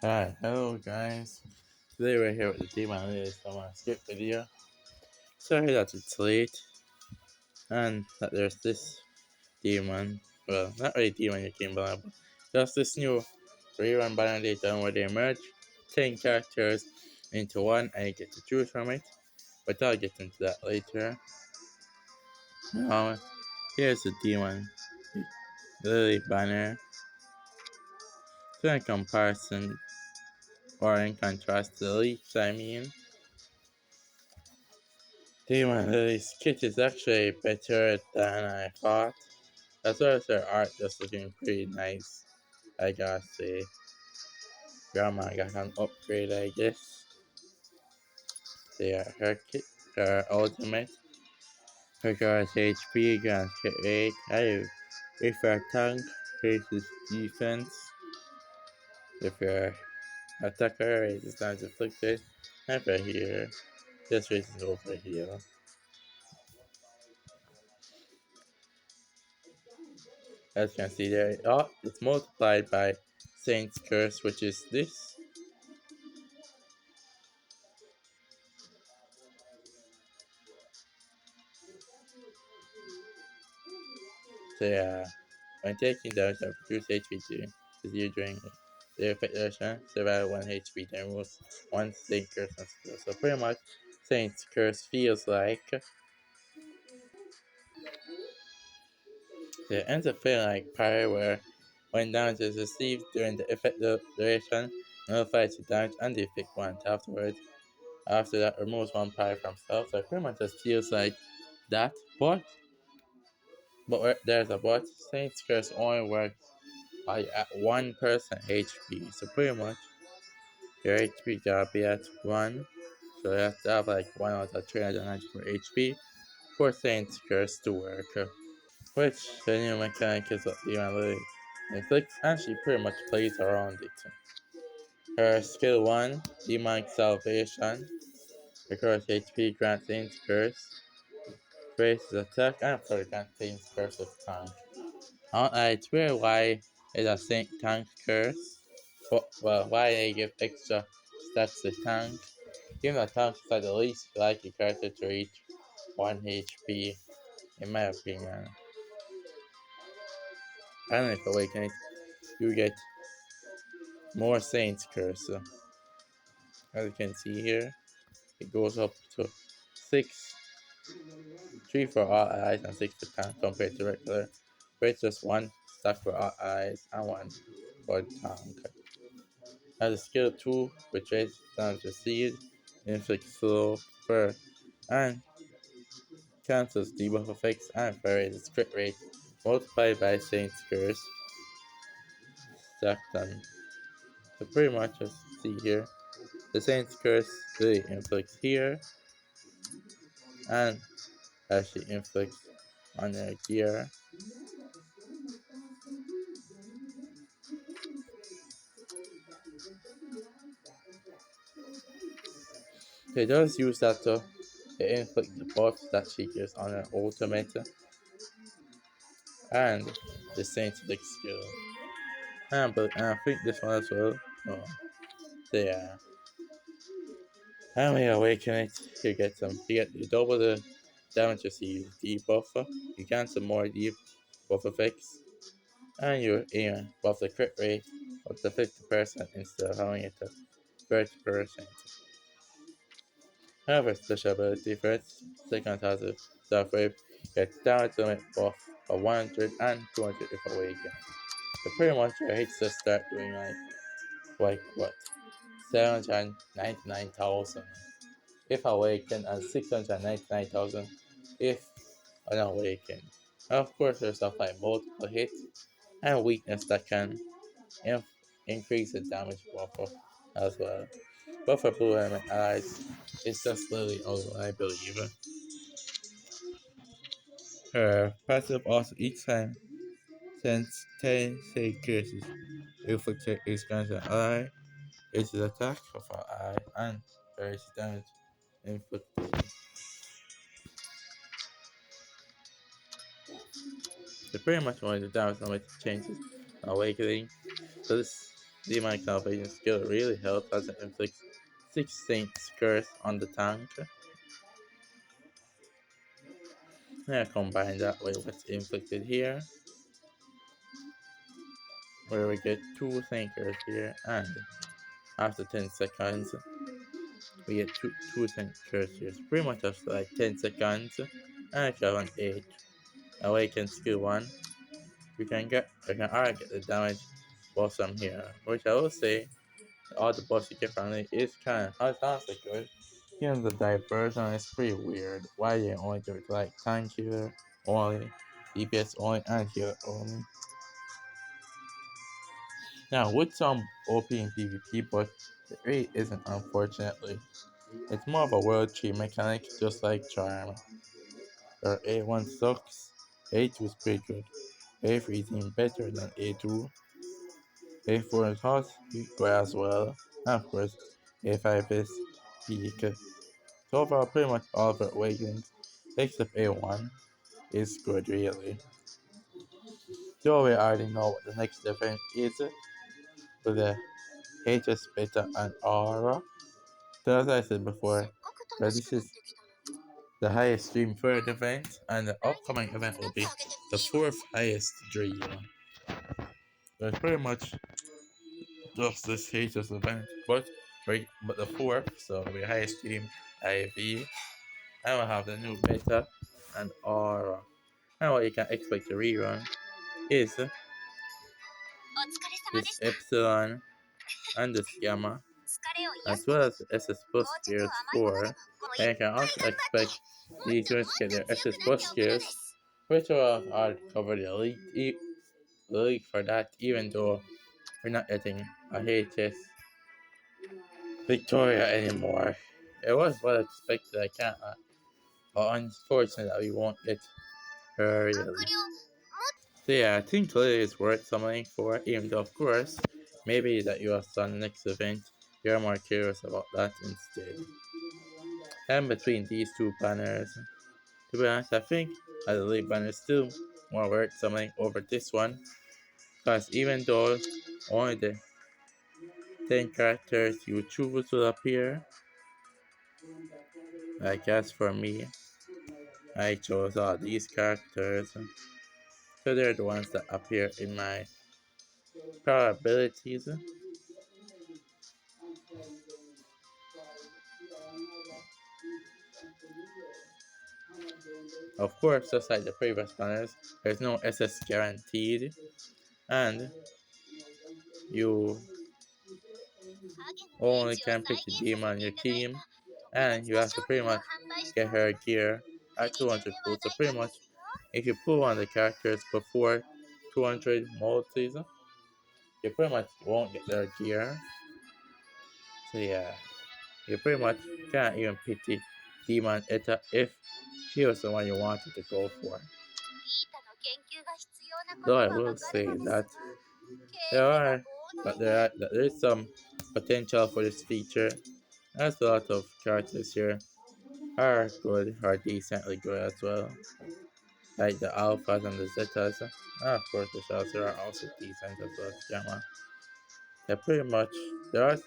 Hi, hello guys. Today we're here with the demon list from a skip video. Sorry that it's late and that there's this demon. Well, not really demon you came by, but just this new rerun banner they done where they merge 10 characters into one and you get to choose from it. But I'll get into that later. Now, here's the demon Lily banner. So in comparison, or in contrast to the leaves, I mean. Demon Lily's kit is actually better than I thought. As well as her art just looking pretty nice, I gotta say. Grandma got an upgrade, I guess. Yeah, her kit, her ultimate. Her guard's HP, grants crit rate. If your tank faces defense, if your attacker raises times inflicted, and for here, just raises over here. As you can see there, it's multiplied by Saint's Curse, which is this. So yeah, when taking damage and reduce HP to 0 during the effect duration, survive 1 HP, then removes 1 Saint Curse and skill. So pretty much, Saint's Curse feels like it ends up feeling like Pyre, where when damage is received during the effect duration, nullifies the damage and the effect once afterwards. After that, removes 1 Pyre from spell. So it pretty much just feels like that, but there's a but. Saint's Curse only works at 1% HP. So pretty much your HP gotta be at 1. So you have to have like 1 out of 394 HP for Saint's Curse to work. Which the new mechanic is what Demon Lily inflicts, and she pretty much plays around it. Her skill 1, Demonic Salvation, recovers HP, grants Saint's Curse, raises attack, and further grants Saint's Curse with tank. It's weird why it's a Saint Tank Curse. Well, why they give extra stats to tank. Given that tank is like the least likely character to reach 1 HP, in my opinion. And if awakened, you get more Saint's Curse. So, as you can see here, it goes up to 6, 3 for all allies and 6 for tank compared to regular. Where it's just 1 stack for all allies and 1 for tank. Has a skill 2, which raises damage received, inflicts slow, fur, and cancels debuff effects and varies crit rate multiplied by Saint's Curse. Stacked on. So pretty much as you see here, the Saint's Curse really inflicts here, and actually inflicts on their gear. It does use that to inflict the buffs that she gives on her ultimate and the Saint's Lick skill. But I think this one as well. Oh, so yeah. And when you awaken it, you double the damage received debuff, you cancel more debuff effects, and you buff the crit rate up to 50% instead of having it at 30%. However, special ability for its second has a self wave, gets damage limit buff of 100 and 200 if awakened. So pretty much your hits just start doing like what? 799,000 if awakened and 699,000 if unawakened. And of course, there's stuff like multiple hits and weakness that can increase the damage buffer as well. But for blue element allies, it's just literally over, I believe. Her passive also each time sends 10 save curses. If a check expands an ally, it's an attack of an ally and varies damage inflicted. So pretty much only the damage limit changes awakening. So this demon salvation skill really helps as it inflicts 6 Saints curse on the tank. And I combine that with what's inflicted here, where we get 2 Saint here, and after 10 seconds, we get two Saint here. So pretty much after like 10 seconds, and if you have an 8, awaken skill 1, we can already get the damage boss from here, which I will say all the boss you get from it is kind of honestly good. Even the diversion is pretty weird. Why they only do it like tank healer only, DPS only, and healer only. Now with some OP in PvP, but the rate isn't unfortunately. It's more of a world tree mechanic, just like Charm. Our A1 sucks, A2 is pretty good, A3 is even better than A2, A4 is hot, good as well, and of course A5 is peak. So overall, pretty much all of our awakenings, except A1, is good really. So we already know what the next event is for the HS Beta and Aura. So as I said before, this is the highest stream for the event, and the upcoming event will be the 4th highest dream. So it's pretty much just this HS event, but the 4th, so the highest stream IV, and we'll have the new beta and aura. And what you can expect to rerun is this epsilon and this gamma, as well as the SS plus gears 4. And you can also expect these units to get their SS plus gears, which will cover the elite for that, even though we're not getting a HS Victoria anymore. It was what I expected, I can't, but unfortunately that we won't get her really. So yeah, I think Lily is worth something for, even though of course, maybe that you have done the next event, you're more curious about that instead. And between these two banners, to be honest, I think the Lily banner is still more worth something over this one, because even though only the 10 characters you choose will appear, I guess for me, I chose all these characters, so they're the ones that appear in my probabilities. Of course, just like the previous banners, there's no SS guaranteed, and you only can pick the demon on your team, and you have to pretty much get her gear at 200 pulls. So pretty much, if you pull one of the characters before 200 multis, you pretty much won't get their gear. So yeah, you pretty much can't even pick the demon Eta if she was the one you wanted to go for. Though I will say that there are, there is some potential for this feature, as a lot of characters here are good, are decently good as well. Like the alphas and the zetas, and of course the shells are also decent as well as gamma. Yeah, pretty much there's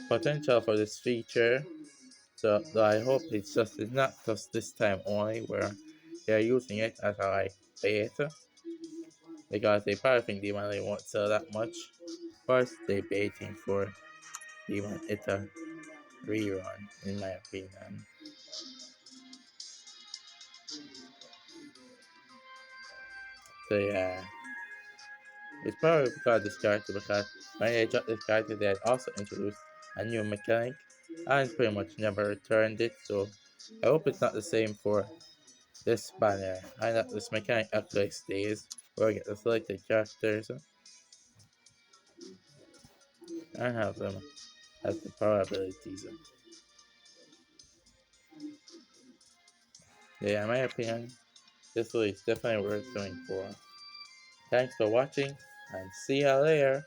potential for this feature. So I hope it's not just this time only where they're using it as a like beta, because they probably think Demon really won't sell that much. But they baiting for Demon Ita rerun, in my opinion. So yeah, it's probably because of this character, because when they dropped this character they had also introduced a new mechanic and pretty much never returned it. So I hope it's not the same for this banner, and that this mechanic actually stays, where I get the selected characters and have them as the power abilities. Yeah, in my opinion, this is definitely worth going for. Thanks for watching, and see ya later.